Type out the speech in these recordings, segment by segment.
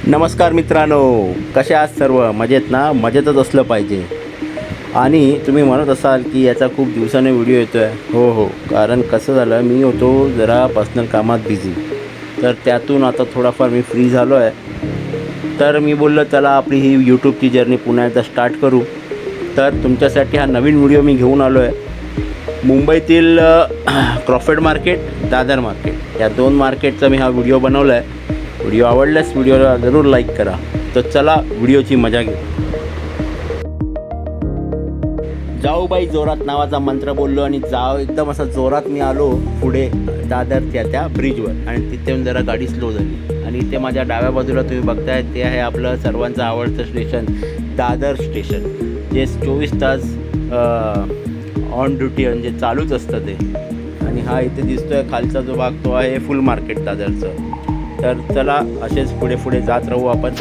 नमस्कार मित्रांनो, कसे आहात सर्व? मजेत ना? मजेतच असलं पाहिजे. आणि तुम्ही म्हणत असाल की याचा खूप दिवसाने व्हिडिओ येतो आहे. हो, कारण कसं झालं, मी होतो जरा पर्सनल कामात बिझी, तर त्यातून आता थोडाफार मी फ्री झालो आहे. तर मी बोललो चला आपली ही यूट्यूबची जर्नी पुन्हा एकदा स्टार्ट करू. तर तुमच्यासाठी हा नवीन व्हिडिओ मी घेऊन आलो आहे. मुंबईतील क्रॉफर्ड मार्केट, दादर मार्केट, या दोन मार्केटचा मी हा व्हिडिओ बनवला आहे. व्हिडिओ आवडल्यास व्हिडिओला जरूर लाईक करा. तर चला व्हिडिओची मजा घेऊ. जाऊ बाई जोरात नावाचा मंत्र बोललो आणि एकदम असा जोरात मी आलो पुढे दादरच्या त्या ब्रिजवर, आणि तिथे जरा गाडी स्लो झाली. आणि इथे माझ्या डाव्या बाजूला तुम्ही बघताय ते आहे आपलं सर्वांचं आवडतं स्टेशन, दादर स्टेशन, जे 24 तास ऑन ड्युटी म्हणजे चालूच असतं ते. आणि हा इथे दिसतोय खालचा जो भाग तो आहे फुल मार्केट दादरचं. तर चला असेच पुढे जात राहू आपण.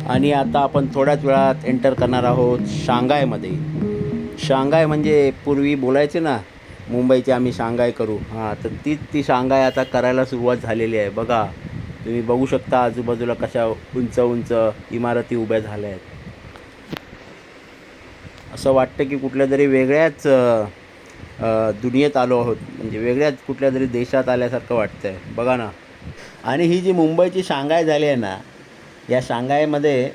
आणि आता आपण थोड्याच वेळात एंटर करणार आहोत शांघायमध्ये. शांघाय म्हणजे पूर्वी बोलायचे ना मुंबईचे आम्ही शांघाय करू, हां, तर ती शांघाय आता करायला सुरुवात झालेली आहे. बघा, तुम्ही बघू शकता आजूबाजूला कशा उंच उंच इमारती उभ्या झाल्या आहेत. असं वाटतं की कुठल्या तरी वेगळ्याच दुनियेत आलो आहोत, म्हणजे वेगळ्याच कुठल्या तरी देशात आल्यासारखं वाटतं आहे. बघा ना. आणि ही जी मुंबईची शांघाय झाली आहे ना, या शांघायमध्ये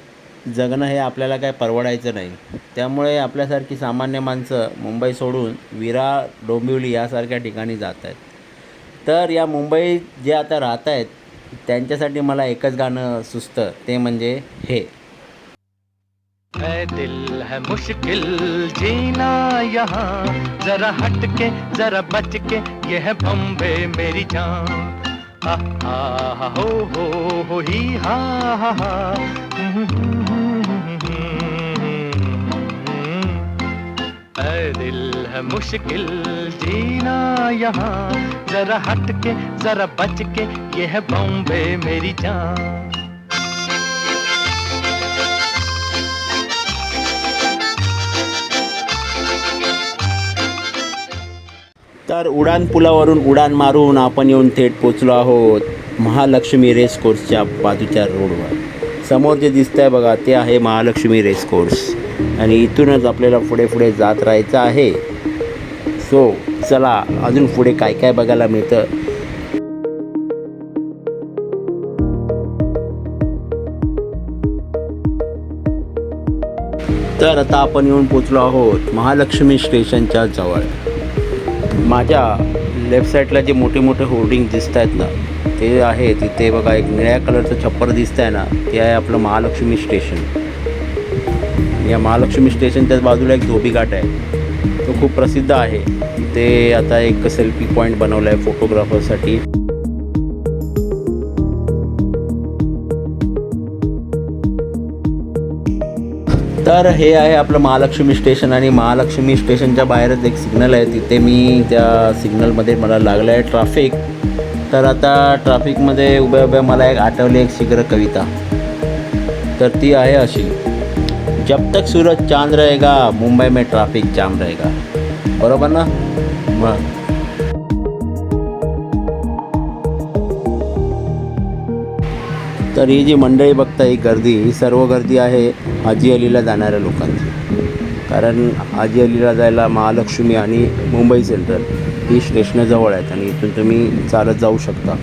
जगणं हे आपल्याला काय परवडायचं नाही. त्यामुळे आपल्यासारखी सामान्य माणसं मुंबई सोडून विरार, डोंबिवली यासारख्या ठिकाणी जात आहेत. तर या मुंबईत जे आता राहत आहेत त्यांच्यासाठी मला एकच गाणं सुचतं, ते म्हणजे हे. है दिल है मुश्किल जीना यहाँ, जरा हटके जरा बच के, ये है बम्बे मेरी जान. हा हा हो ही हा हा. है दिल है मुश्किल जीना यहाँ, जरा हटके जरा बच के, ये है बम्बे मेरी जान. तर उडान पुलावरून उडान मारून आपण येऊन थेट पोचलो आहोत महालक्ष्मी रेस कोर्सच्या बाजूच्या रोडवर. समोर जे दिसतं आहे बघा, ते आहे महालक्ष्मी रेस कोर्स, आणि इथूनच आपल्याला पुढे जात राहायचं आहे. सो चला अजून पुढे काय काय बघायला मिळतं. तर आता आपण येऊन पोचलो आहोत महालक्ष्मी स्टेशनच्या जवळ. माझ्या लेफ्ट साईडला जे मोठे मोठे होर्डिंग दिसत आहेत ना, ते आहे तिथे बघा एक निळ्या कलरचं छप्पर दिसतं आहे ना, ते आहे आपलं महालक्ष्मी स्टेशन. या महालक्ष्मी स्टेशनच्याच बाजूला एक धोबी घाट आहे, तो खूप प्रसिद्ध आहे. तिथे आता एक सेल्फी पॉईंट बनवला आहे फोटोग्राफरसाठी. तर हे आहे आपलं महालक्ष्मी स्टेशन, आणि महालक्ष्मी स्टेशनच्या बाहेरच एक सिग्नल आहे. तिथे मी त्या सिग्नलमध्ये मला लागलं आहे ट्रॅफिक. तर आता ट्रॅफिकमध्ये उभ्या मला एक आठवली एक शीघ्र कविता. तर ती आहे अशी: जब तक सूरज चांद रहेगा मुंबई में ट्रॅफिक जाम रहेगा. बरोबर ना? मग तर ही जी मंडळी बघता, ही गर्दी, ही सर्व गर्दी आहे हाजी अलीला जाणाऱ्या लोकांची. कारण हाजी अलीला जायला महालक्ष्मी आणि मुंबई सेंट्रल ही स्टेशनं जवळ आहेत, आणि इथून तुम्ही चालत जाऊ शकता.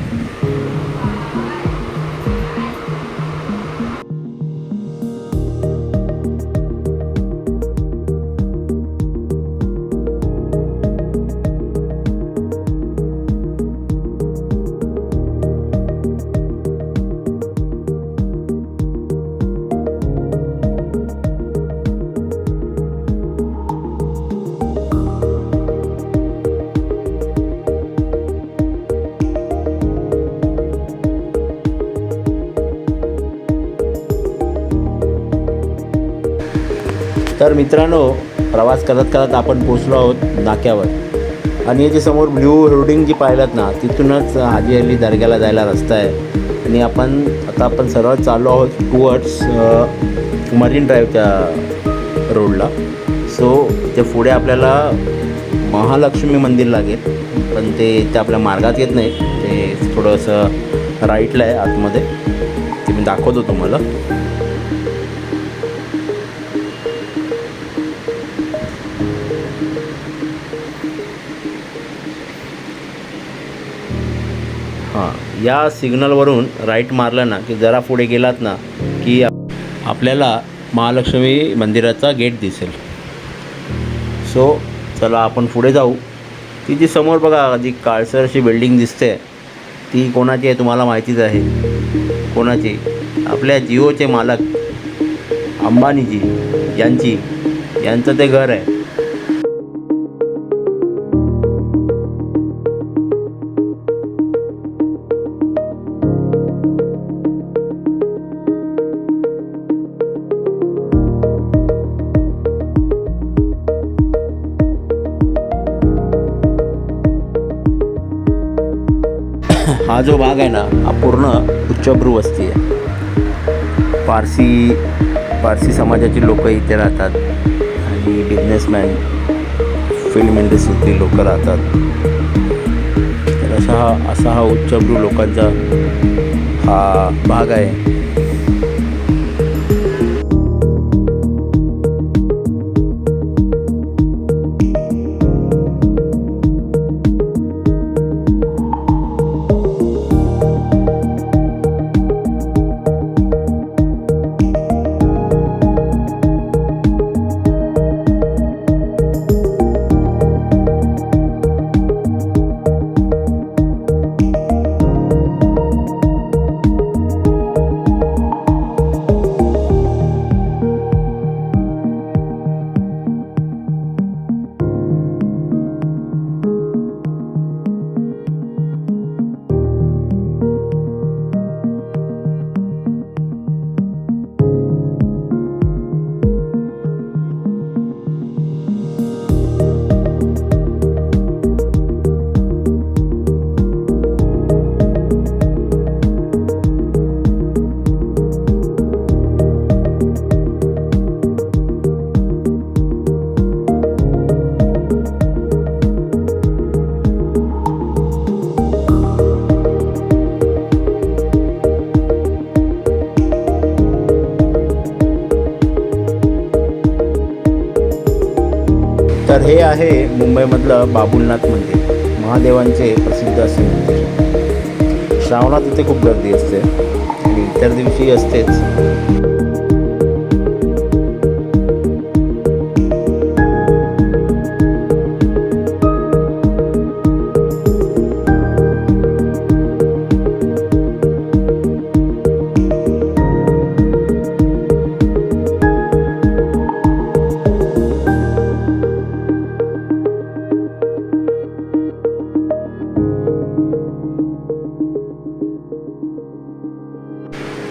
तर मित्रांनो, प्रवास करत करत आपण पोचलो आहोत नाक्यावर. आणि याच्या समोर ब्ल्यू होर्डिंग जी पाहिलात ना, तिथूनच हाजी अली दर्ग्याला जायला रस्ता आहे. आणि आपण सरळ चाललो आहोत टुवर्ड्स मरीन ड्राईव्हच्या रोडला. सो ते पुढे आपल्याला महालक्ष्मी मंदिर लागेल, पण ते आपल्या मार्गात येत नाही. ते थोडंसं राईटला आहे आतमध्ये, ते मी दाखवतो तुम्हाला. हां, या सिग्नलवरून राईट मारलं ना की जरा पुढे गेलात ना की आपल्याला महालक्ष्मी मंदिराचा गेट दिसेल. सो चला आपण पुढे जाऊ. ती जी समोर बघा जी काळसर अशी बिल्डिंग दिसते, ती कोणाची आहे तुम्हाला माहितीच आहे. कोणाची? आपल्या जिओचे मालक अंबानीजी यांचं ते घर आहे. हा जो भाग आहे ना, हा पूर्ण उच्चभ्रू वस्ती आहे. पारसी समाजाची लोक इथे राहतात आणि बिझनेसमॅन, फिल्म इंडस्ट्रीतली लोक राहतात. तर असा हा उच्चभ्रू लोकांचा हा भाग आहे. तर हे आहे मुंबईमधलं बाबुलनाथ मंदिर, महादेवांचे प्रसिद्ध असे मंदिर. श्रावणात इथे खूप गर्दी असते आणि इतर दिवशी असतेच.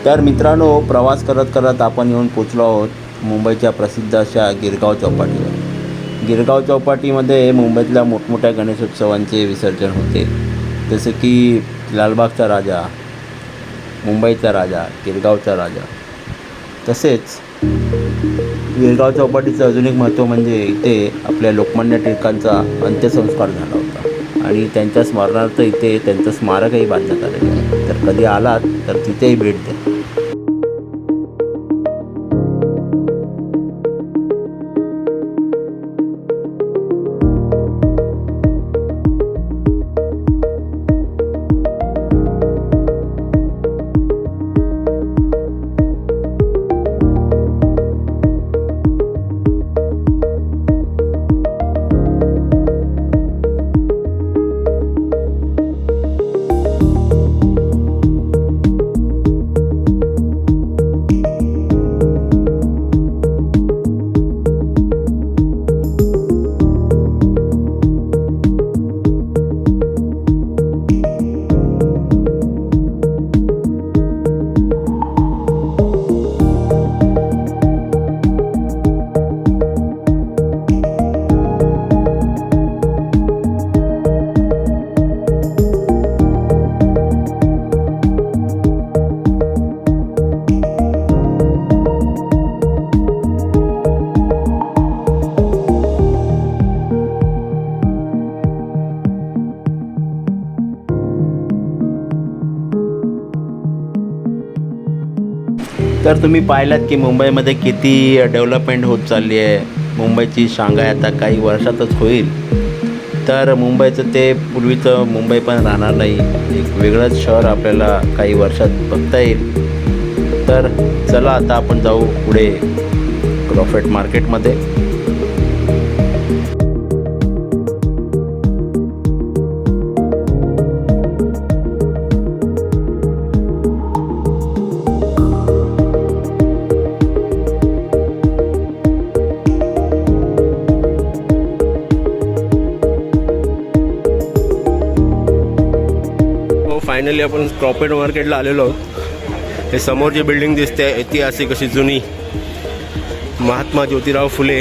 तर मित्रांनो, प्रवास करत करत आपण येऊन पोचलो आहोत मुंबईच्या प्रसिद्ध अशा गिरगाव चौपाटीवर. गिरगाव चौपाटीमध्ये मुंबईतल्या मोठमोठ्या गणेशोत्सवांचे विसर्जन होते, जसे की लालबागचा राजा, मुंबईचा राजा, गिरगावचा राजा. तसेच गिरगाव चौपाटीचं अजून एक महत्त्व म्हणजे इथे आपल्या लोकमान्य टिळकांचा अंत्यसंस्कार झाला होता आणि त्यांच्या स्मरणार्थ इथे त्यांचं स्मारकही बांधण्यात आलेलं आहे. तर कधी आलात तर तिथेही भेट द्या. तर तुम्ही पाहिलात की मुंबईमध्ये किती डेव्हलपमेंट होत चालली आहे. मुंबईची शांघाय आता काही वर्षातच होईल. तर मुंबईचं ते पूर्वीचं मुंबई पण राहणार नाही. एक वेगळंच शहर आपल्याला काही वर्षात बघता येईल. तर चला आता आपण जाऊ पुढे क्रॉफर्ड मार्केटमध्ये. फायनली आपण क्रॉफर्ड मार्केटला आलेलो आहोत. हे समोर जी बिल्डिंग दिसते ऐतिहासिक अशी जुनी महात्मा ज्योतिराव फुले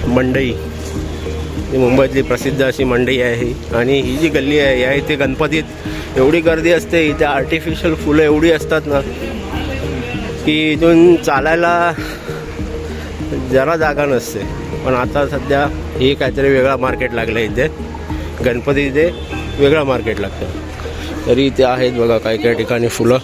मंडई, ही मुंबईतली प्रसिद्ध अशी मंडई आहे ही. आणि ही जी गल्ली आहे या इथे गणपतीत एवढी गर्दी असते, इथे आर्टिफिशियल फुलं एवढी असतात ना की इथून चालायला जरा जागा नसते. पण आता सध्या हे काहीतरी वेगळा मार्केट लागलं इथे, गणपती इथे वेगळा मार्केट लागतं. तरी इथे आहेत बघा काही काही ठिकाणी फुलं.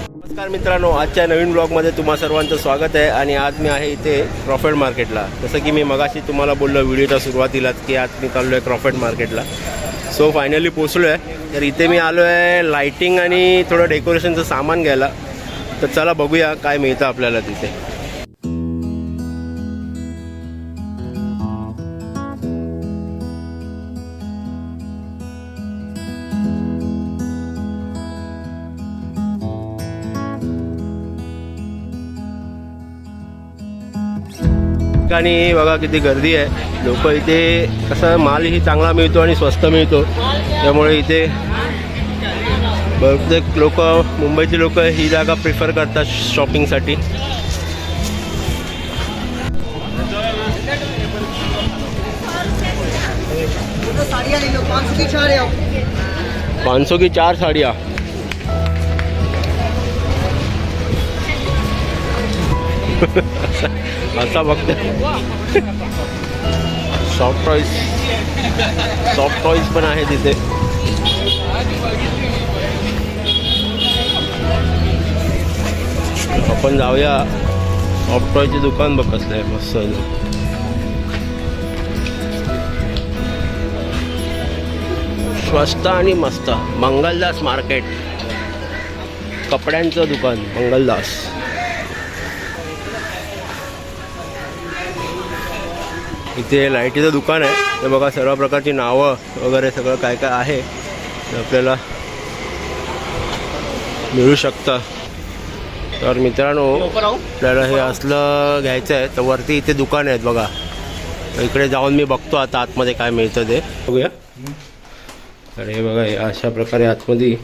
नमस्कार मित्रांनो, आजच्या नवीन ब्लॉगमध्ये तुम्हा सर्वांचं स्वागत आहे. आणि आज मी आहे इथे क्रॉफर्ड मार्केटला. जसं की मी मगाशी तुम्हाला बोललो व्हिडिओच्या सुरुवातीलाच की आज मी चाललो आहे क्रॉफर्ड मार्केटला. सो फायनली पोचलो आहे. तर इथे मी आलो आहे लाईटिंग आणि थोडं डेकोरेशनचं सामान घ्यायला. तर चला बघूया काय मिळतं आपल्याला तिथे. ठिकाणी बघा किती गर्दी आहे. लोक इथे कसं मालही चांगला मिळतो आणि स्वस्त मिळतो, त्यामुळे इथे बहुतेक लोक, मुंबईची लोक ही जागा प्रिफर करतात शॉपिंगसाठी. पाँच की 4 साड़ियाँ. आता बघते सॉफ्ट टॉईज पण आहे तिथे. आपण जाऊया. सॉफ्ट टॉयचे दुकान बघ कसलं आहे मस्त. स्वस्त आणि मस्त. मंगलदास मार्केट, कपड्यांचं दुकान मंगलदास. इथे लाईटीचं दुकान आहे. ते बघा सर्व प्रकारची नावं वगैरे सगळं काय काय आहे ते आपल्याला मिळू शकतं. तर मित्रांनो, आपल्याला हे असलं घ्यायचं आहे तर वरती इथे दुकान आहेत बघा. इकडे जाऊन मी बघतो आता आतमध्ये काय मिळतं ते बघूया. तर हे बघा, हे अशा प्रकारे आतमध्ये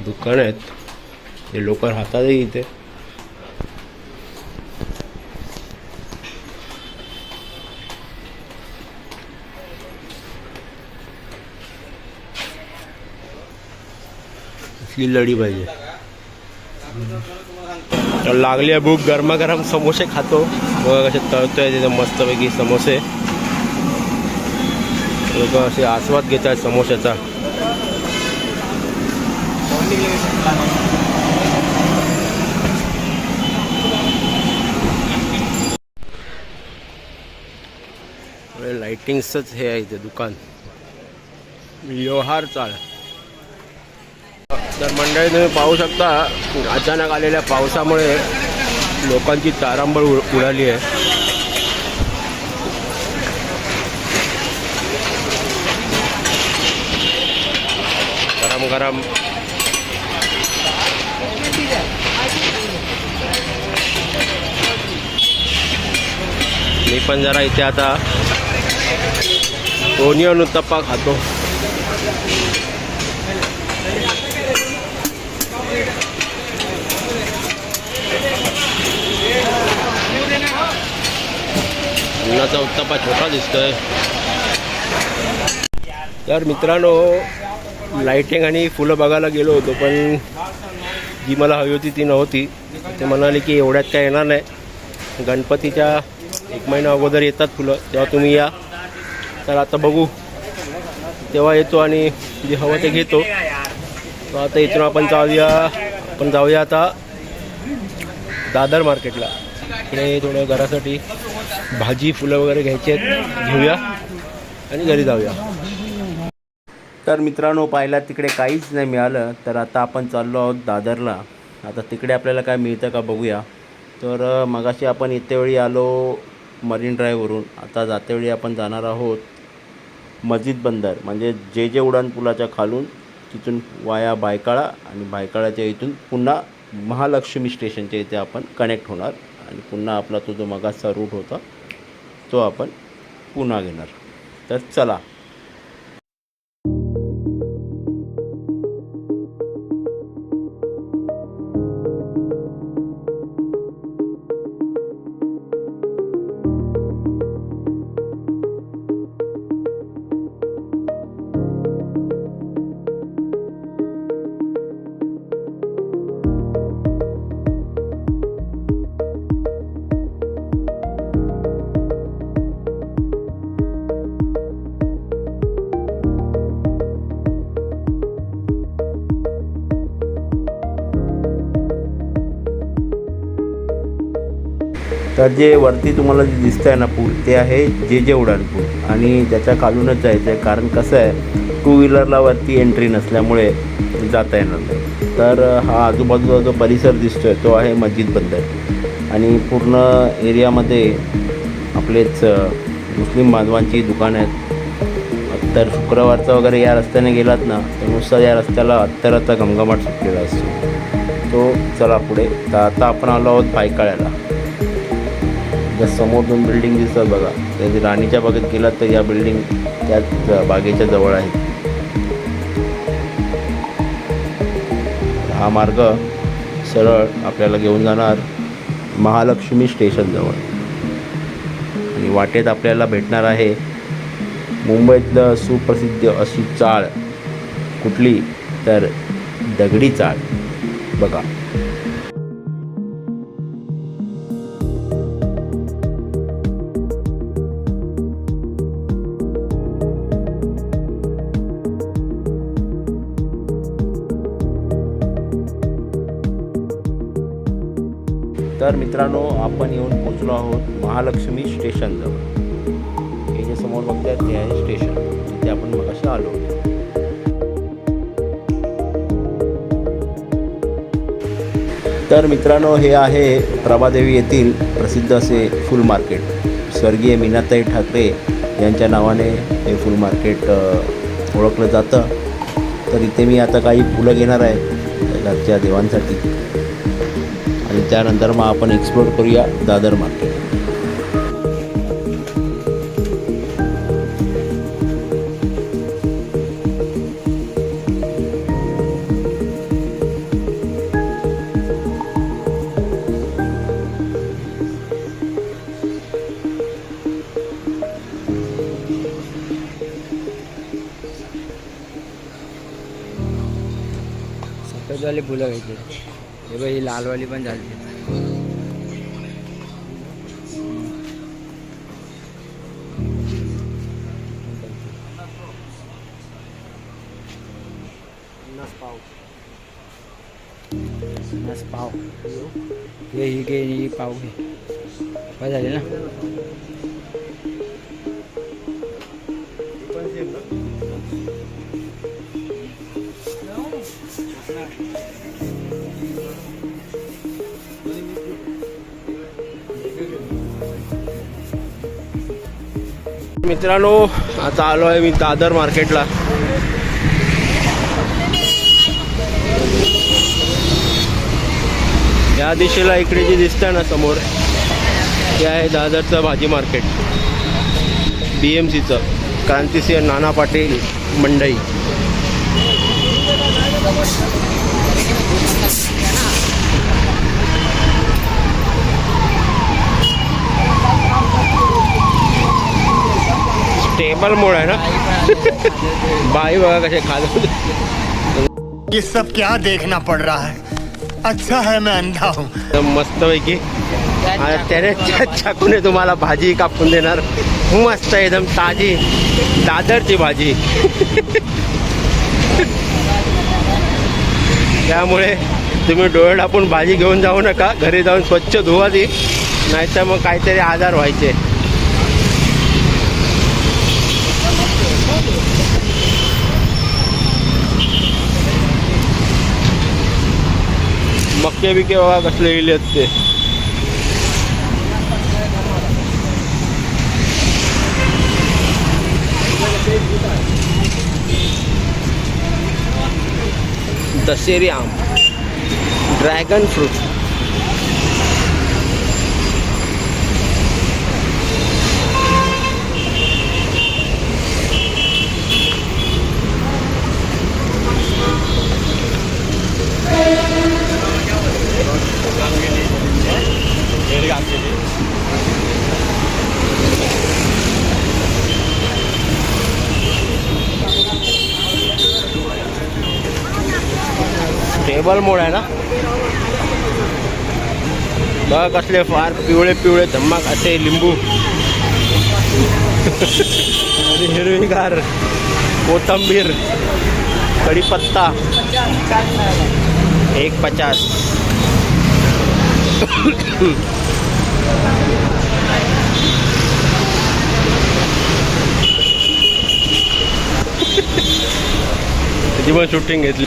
दुकान आहेत. हे लोक राहतातही इथे. लढी पाहिजे. तर लागली आहे भूक. गरमागरम समोसे खातो बघा कसे तळतोय तिथे मस्तपैकी समोसे. लोक असे आस्वाद घेत आहेत समोश्याचा. लाइटिंगचंच हे आहे इथे दुकान. लोहार चाळ. तर मंडळी तुम्ही पाहू शकता अचानक आलेल्या पावसामुळे लोकांची तारांबळ उडाली आहे. गरम गरम मी पण जरा इथे आता ओनियन उत्तप्पा खातो. अन्नाचा उत्तप्पा छोटा दिसतोय. तर मित्रांनो, लाइटिंग आणि फुलं बघायला गेलो होतो, पण जी मला हवी होती ती नव्हती. ते म्हणाले की एवढ्यात काय येणार नाही, गणपतीच्या 1 महिना अगोदर येतात फुलं, तेव्हा तुम्ही या. तर आता बघू तेव्हा येतो आणि जे हवं ते घेतो. तर आता इथून आपण जाऊया आता दादर मार्केटला. इकडे थोडं घरासाठी भाजी फुलं वगैरे घ्यायची आहेत, घेऊया आणि घरी जाऊया. तर मित्रांनो, पाहिला तिकडे काहीच नाही मिळालं, तर आता आपण चाललो आहोत दादरला. आता तिकडे आपल्याला काय मिळतं का बघूया. तर मगाशी आपण येतेवेळी आलो मरीन ड्राईव्हवरून, आता जातेवेळी आपण जाणार आहोत मस्जिद बंदर, म्हणजे जे उड्डाण पुलाच्या खालून तिथून वाया बायकाळा, आणि बायकाळाच्या इथून पुन्हा महालक्ष्मी स्टेशनच्या इथे आपण कनेक्ट होणार, आणि पुन्हा आपला तो जो मगाचा रूट होता तो आपण पुन्हा घेणार. तर चला. तर जे वरती तुम्हाला जे दिसतं आहे ना पूल, ते आहे जे उड्डाण पूल, आणि त्याच्या खालूनच जायचं आहे. कारण कसं आहे, 2 व्हीलरला वरती एंट्री नसल्यामुळे जाता येणार नाही. तर हा आजूबाजूचा जो परिसर दिसतो आहे तो आहे मस्जिद बंदर, आणि पूर्ण एरियामध्ये आपलेच मुस्लिम बांधवांची दुकानं आहेत. तर शुक्रवारचा वगैरे या रस्त्याने गेलात ना, तर नुसता या रस्त्याला अत्तराचा घमघमाट सुटलेला असतो. तो चला पुढे. तर आता आपण आलो आहोत बायकाळ्याला. समोर 2 बिल्डिंग दिसतात बघा, त्या राणीच्या बागेत गेलात तर या बिल्डिंग त्याच बागेच्या जवळ आहेत. हा मार्ग सरळ आपल्याला घेऊन जाणार महालक्ष्मी स्टेशनजवळ, आणि वाटेत आपल्याला भेटणार आहे मुंबईतलं सुप्रसिद्ध अशी चाळ. कुठली तर दगडी चाळ बघा. तर मित्रांनो, आपण येऊन पोचलो आहोत महालक्ष्मी स्टेशनजवळ. हे जे समोर बघतायत ते आहे स्टेशन, तिथे आपण मगाशी आलो. तर मित्रांनो, हे आहे प्रभादेवी येथील प्रसिद्ध असे फुल मार्केट. स्वर्गीय मीनाताई ठाकरे यांच्या नावाने हे फुल मार्केट ओळखलं जातं. तर इथे मी आता काही फुलं घेणार आहे घरच्या देवांसाठी, आणि त्यानंतर मग आपण एक्सप्लोर करूया दादर मार्केट. सफेदवाली फुलं घ्यायची. हे बघ, ही लालवाली पण झाली. पाव हे ही घे, ही पाव घे. काय झाले ना. मित्रांनो, आता आलो आहे मी दादर मार्केटला. या दिशेला इकडे जे दिसतं ना समोर, ते आहे दादरचं भाजी मार्केट, BMCचं, क्रांतिसिंह नाना पाटील मंडई. स्टेबल मोड आहे ना. बाई बघा कसे खात. ये सब क्या देखना पड़ रहा है. अच्छा है मैं अंधा हूँ. मस्तपैकी त्याने चाकूने तुम्हाला भाजी कापून देणार. मस्त एकदम ताजी दादरची भाजी. त्यामुळे तुम्ही डोळे टाकून भाजी घेऊन जाऊ नका, घरी जाऊन स्वच्छ धुवा ती, नाहीतर मग काहीतरी आजार व्हायचे. मक्के बिके बघा कसले गेले आहेत ते. दशेरी आम, ड्रॅगन फ्रूट, टेबल मोड आहे ना. बघा कसले फार पिवळे पिवळे धम्माक असे लिंबू आणि हिरवीगार कोथिंबीर, कढीपत्ता 1.50. त्याची पण शूटिंग घेतली.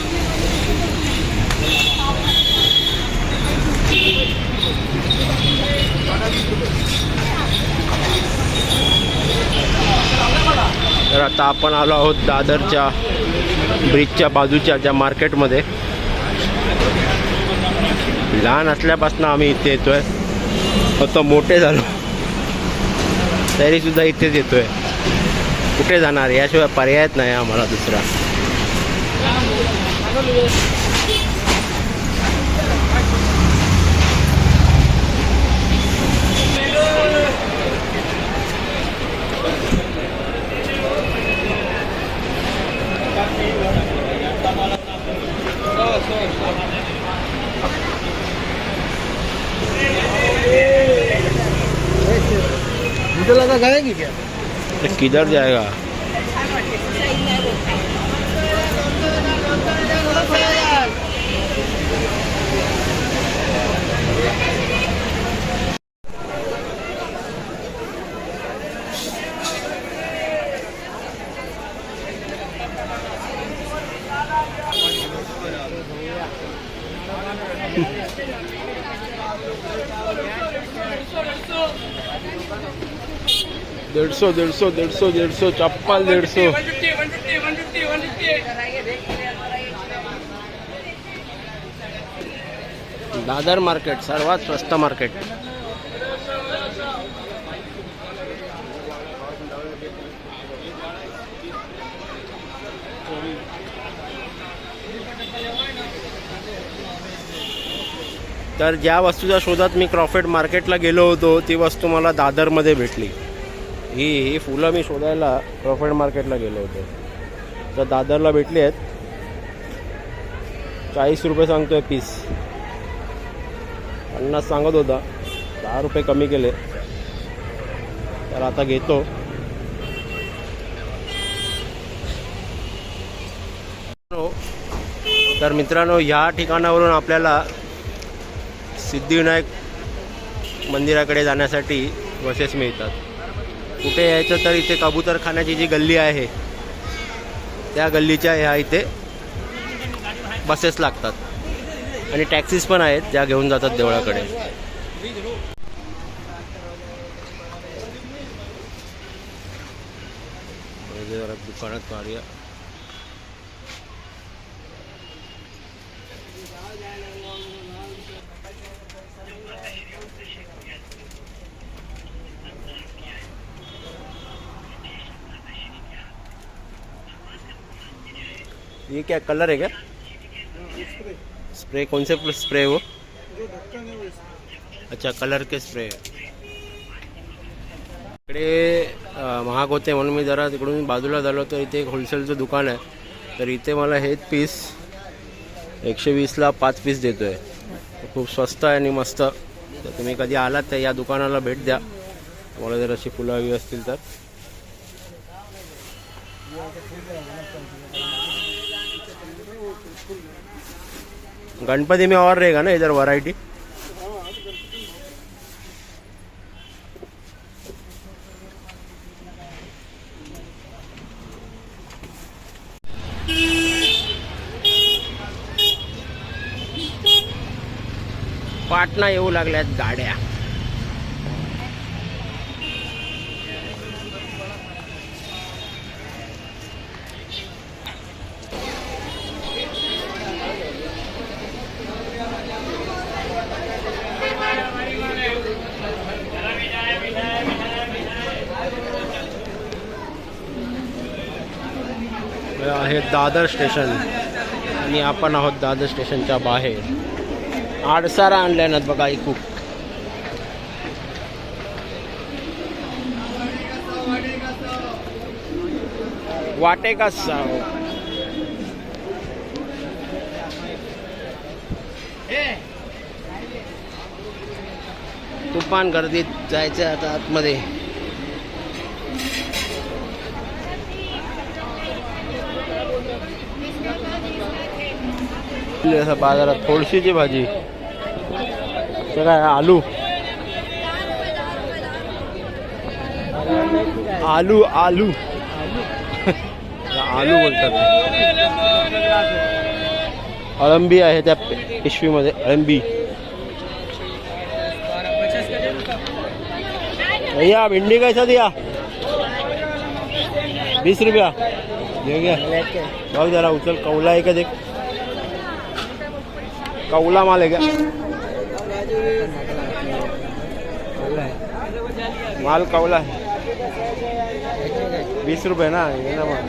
तर आता आपण आलो आहोत दादरच्या ब्रिजच्या बाजूच्या ज्या मार्केटमध्ये. लहान असल्यापासून आम्ही इथे येतोय, आता मोठे झालो तरीसुद्धा इथेच येतोय. कुठे जाणार, याशिवाय पर्यायच नाही आम्हाला दुसरा. मुझे लगा जाएगी क्या? किधर जाएगा? डेढ़ सौ चप्पल 150. दादर मार्केट सर्वात स्वस्त मार्केट. तर ज्या वस्तूच्या शोधात मी क्रॉफर्ड मार्केटला गेलो होतो ती वस्तू मला दादरमध्ये भेटली. ही फुलं मी शोधायला क्रॉफर्ड मार्केटला गेलो होतो, तर दादरला भेटली आहेत. 40 रुपये सांगतोय पीस, 50 सांगत होता, 10 रुपये कमी केले. तर आता घेतो. तर मित्रांनो, ह्या ठिकाणावरून आपल्याला सिद्धिविनायक मंदिराकडे जाण्यासाठी बसेस मिळतात. कुठे यायचं तर इथे कबूतरखान्याची जी गल्ली आहे त्या गल्लीच्या ह्या इथे बसेस लागतात आणि टॅक्सीज पण आहेत ज्या घेऊन जातात देवळाकडे. दुकानात मारूया. ये क्या कलर है क्या? स्प्रे कौन से स्प्रे है वो? अच्छा, कलर के स्प्रे. इकडे महाग होते म्हणून मी जरा तिकडून बाजूला झालो. तर इथे एक होलसेलचं दुकान आहे, तर इथे मला हेच पीस 120ला 5 पीस देतो आहे. खूप स्वस्त आहे आणि मस्त. तर तुम्ही कधी आलात तर या दुकानाला भेट द्या, तुम्हाला जर अशी फुलं हवी असतील तर. गणपति में और रहेगा ना इधर वैरायटी। पाटणा येऊ लागल्यात गाड्या। हे आहे दादर स्टेशन आणि आपण आहोत दादर स्टेशनच्या बाहेर। आडसारा आणल्यानं बघा ऐकू। वाटे का साव तुफान गर्दीत जायचं आता आतमध्ये। बाजारात थोडीशी भाजी ते काय आलू आलू आलू आलू बोलतात। अळंबी आहे त्या पिशवीमध्ये अळंबी। भैया भिंडी कैसा दिया? 20 रुपया दे गया। बघ जरा उचल कौला आहे का देख। कौला माल है क्या? माल कौला है। 20 रुपये ना ये ना मग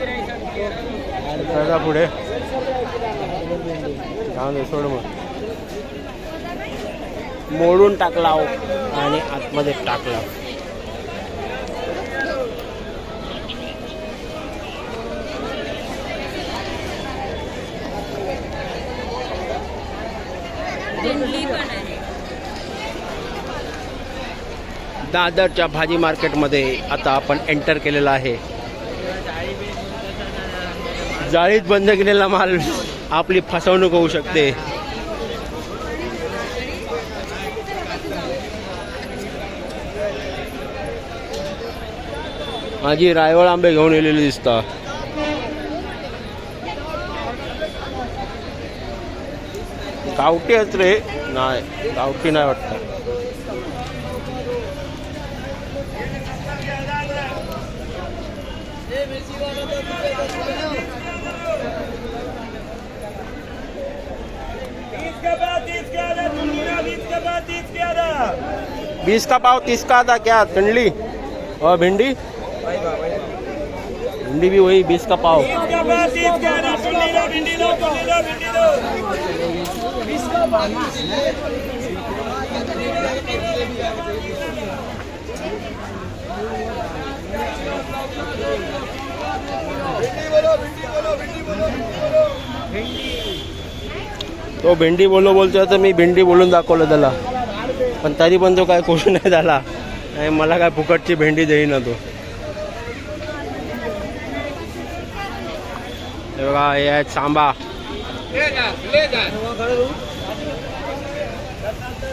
त्याचा पुढे जाऊन दे सोड मग। मोडून टाकला आणि आतमध्ये टाकला। दादरच्या भाजी मार्केटमध्ये आता आपण एंटर केलेला आहे। जाळीत बंद केलेला माल आपली फसवणूक होऊ शकते। माझी रायवळ आंबे घेऊन येलेले दिसतात। गावठी आहेत रे? नाही गावठी नाही वाटतं। बीस का पाव 30 का था क्या टंडली? और भिंडी भिंडी भी वही 20 का पाव। तो भेंडी बोलो बोलतोय तर मी भेंडी बोलून दाखवलं त्याला, पण तरी पण तो काय खुश नाही झाला आणि मला काय फुकटची भेंडी देईना तो। हे बघा हे आहेत सांबा।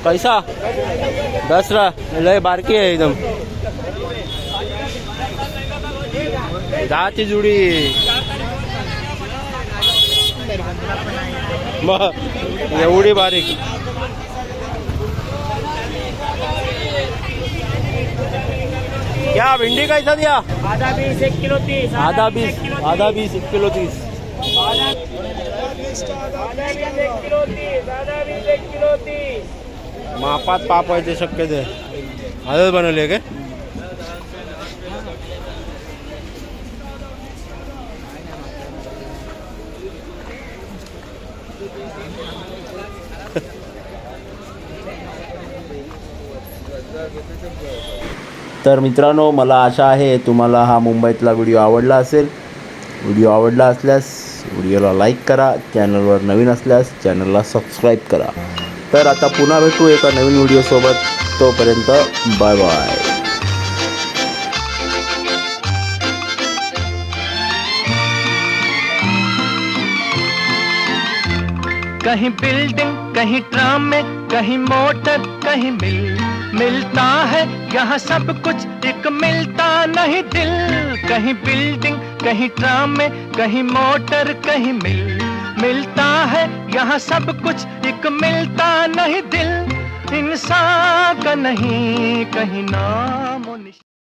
कैसा 10 रा लय बारकी आहे एकदम। 10 ची जुडी एवढी बारीक। क्या भिंडी कैसा दिया? आधा 20 1 किलो 30। आधा 20 1 किलो 30। आधा 20 1 किलो 30। आधा 20 1 किलो 30। मापात पाप व्हायचे शक्यते। आजच बनवले काय? तर मित्रांनो, मला आशा आहे तुम्हाला हा मुंबईतला व्हिडिओ आवडला असेल। व्हिडिओ आवडला असल्यास व्हिडिओला लाईक करा, चॅनलवर नवीन असल्यास चॅनलला सबस्क्राईब करा। तर आता पुन्हा भेटू एका नवीन व्हिडिओसोबत। तोपर्यंत बाय बाय। कहीं बिल्डिंग, कहीं ट्राम में, कहीं मोटर, कहीं मिलता है यहाँ सब कुछ, एक मिलता नहीं दिल। कहीं बिल्डिंग, कहीं ट्राम में, कहीं मोटर, कहीं मिलता है यहाँ सब कुछ, एक मिलता नहीं दिल। इंसान का नहीं कहीं नाम